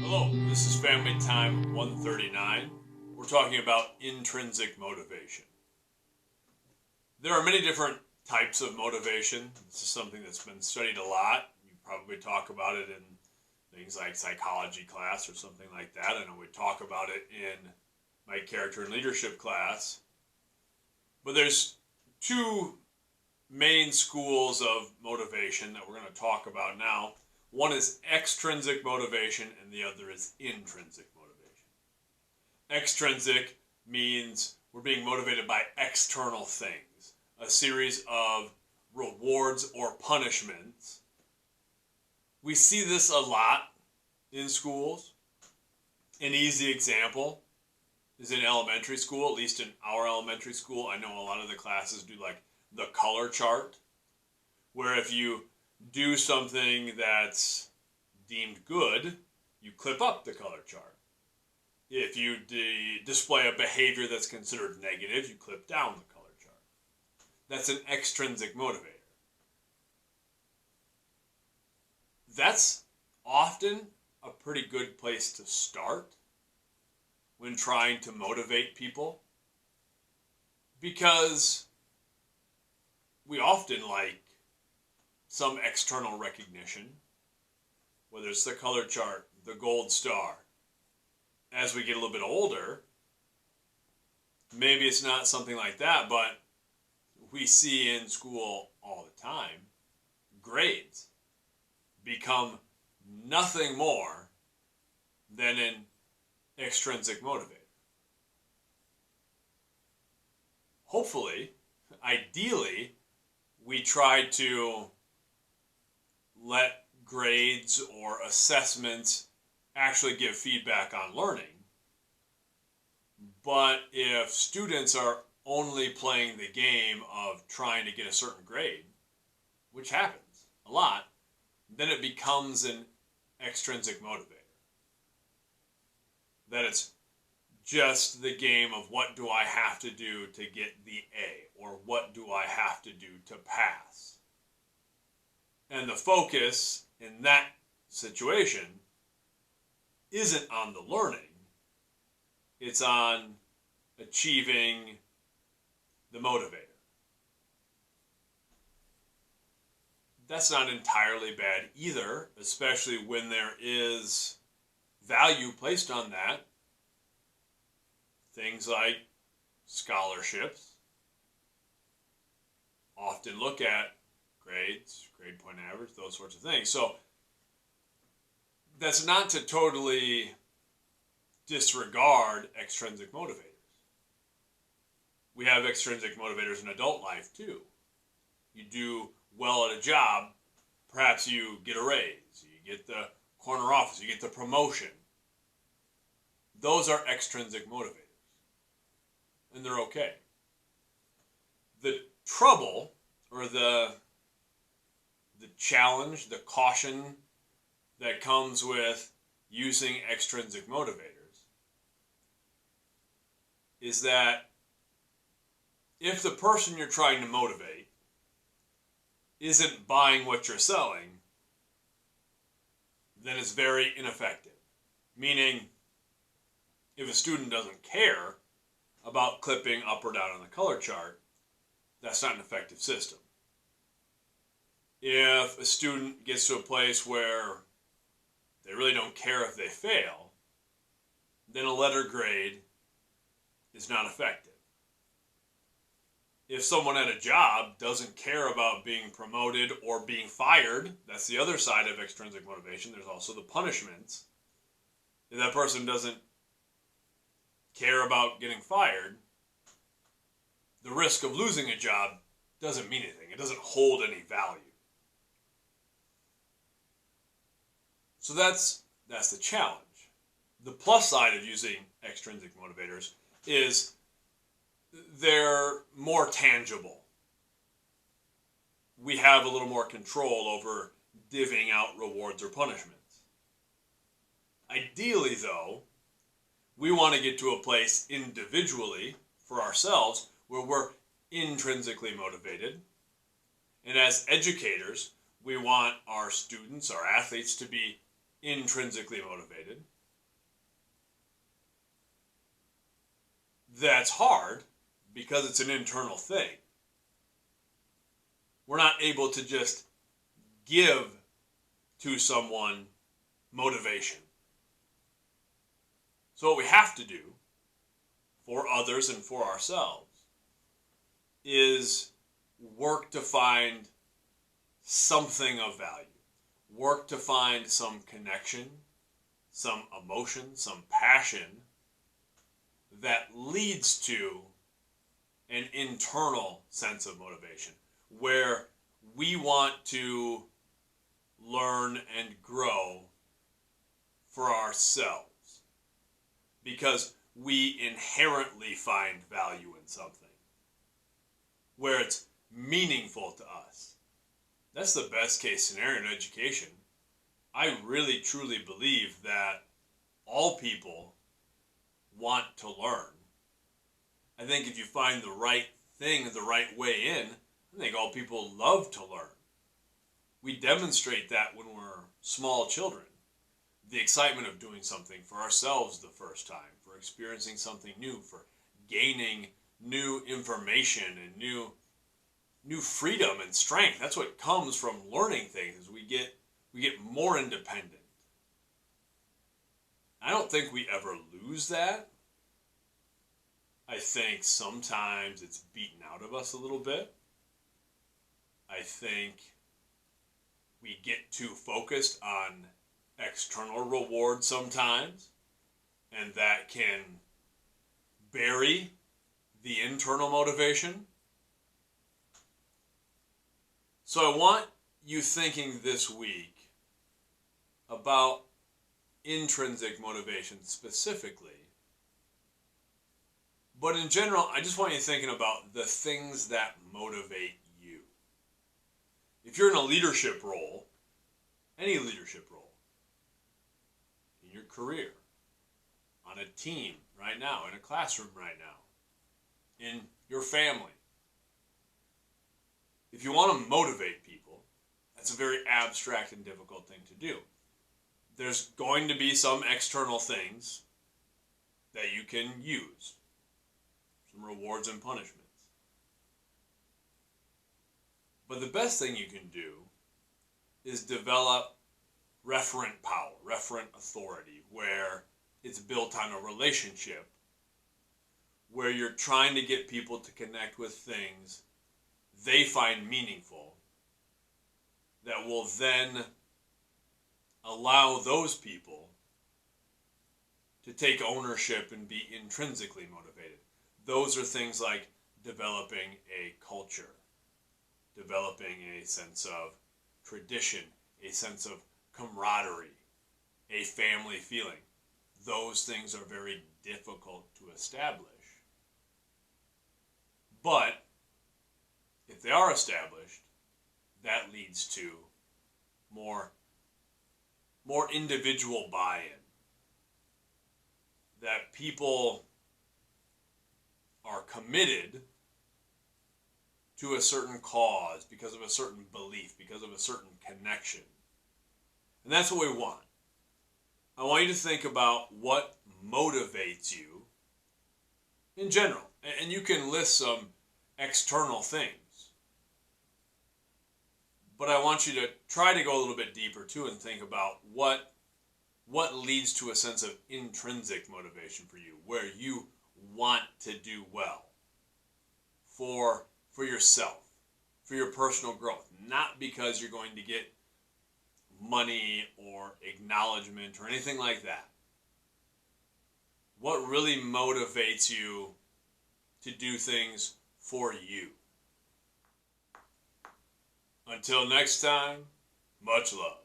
Hello, this is Family Time 139. We're talking about intrinsic motivation. There are many different types of motivation. This is something that's been studied a lot. You probably talk about it in things like psychology class or something like that. I know we talk about it in my character and leadership class. But there's two main schools of motivation that we're going to talk about now. One is extrinsic motivation and the other is intrinsic motivation. Extrinsic means we're being motivated by external things, a series of rewards or punishments. We see this a lot in schools. An easy example is in elementary school, at least in our elementary school. I know a lot of the classes do like the color chart, where if you do something that's deemed good, you clip up the color chart. If you display a behavior that's considered negative, you clip down the color chart. That's an extrinsic motivator. That's often a pretty good place to start when trying to motivate people, because we often like some external recognition, whether it's the color chart, the gold star. As we get a little bit older, maybe it's not something like that, but we see in school all the time, grades become nothing more than an extrinsic motivator. Hopefully, ideally, we try to let grades or assessments actually give feedback on learning. But if students are only playing the game of trying to get a certain grade, which happens a lot, then it becomes an extrinsic motivator. That it's just the game of what do I have to do to get the A, or what do I have to do to pass. And the focus in that situation isn't on the learning, it's on achieving the motivator. That's not entirely bad either, especially when there is value placed on that. Things like scholarships often look at grades, grade point average, those sorts of things. So that's not to totally disregard extrinsic motivators. We have extrinsic motivators in adult life too. You do well at a job, perhaps you get a raise, you get the corner office, you get the promotion. Those are extrinsic motivators, and they're okay. The trouble, or the challenge, the caution that comes with using extrinsic motivators is that if the person you're trying to motivate isn't buying what you're selling, then it's very ineffective. Meaning, if a student doesn't care about clipping up or down on the color chart, that's not an effective system. If a student gets to a place where they really don't care if they fail, then a letter grade is not effective. If someone at a job doesn't care about being promoted or being fired, that's the other side of extrinsic motivation. There's also the punishments. If that person doesn't care about getting fired, the risk of losing a job doesn't mean anything. It doesn't hold any value. So that's the challenge. The plus side of using extrinsic motivators is they're more tangible. We have a little more control over divvying out rewards or punishments. Ideally, though, we want to get to a place individually for ourselves where we're intrinsically motivated. And as educators, we want our students, our athletes, to be intrinsically motivated. that's hard because it's an internal thing. We're not able to just give to someone motivation. So what we have to do for others and for ourselves is work to find something of value. Work to find some connection, some emotion, some passion that leads to an internal sense of motivation where we want to learn and grow for ourselves because we inherently find value in something where it's meaningful to us. That's the best case scenario in education. I really truly believe that all people want to learn. I think if you find the right thing the right way in, I think all people love to learn. We demonstrate that when we're small children. The excitement of doing something for ourselves the first time, for experiencing something new, for gaining new information and new freedom and strength. That's what comes from learning things. Is we get more independent. I don't think we ever lose that. I think sometimes it's beaten out of us a little bit. I think we get too focused on external reward sometimes, and that can bury the internal motivation. So I want you thinking this week about intrinsic motivation specifically. But in general, I just want you thinking about the things that motivate you. If you're in a leadership role, any leadership role, in your career, on a team right now, in a classroom right now, in your family, if you want to motivate people, that's a very abstract and difficult thing to do. There's going to be some external things that you can use, some rewards and punishments. But the best thing you can do is develop referent power, referent authority, where it's built on a relationship, where you're trying to get people to connect with things they find meaningful that will then allow those people to take ownership and be intrinsically motivated. Those are things like developing a culture, developing a sense of tradition, a sense of camaraderie, a family feeling. Those things are very difficult to establish. But if they are established, that leads to more individual buy-in. That people are committed to a certain cause because of a certain belief, because of a certain connection. And that's what we want. I want you to think about what motivates you in general. And you can list some external things. But I want you to try to go a little bit deeper too and think about what leads to a sense of intrinsic motivation for you, where you want to do well for yourself, for your personal growth, not because you're going to get money or acknowledgement or anything like that. What really motivates you to do things for you? Until next time, much love.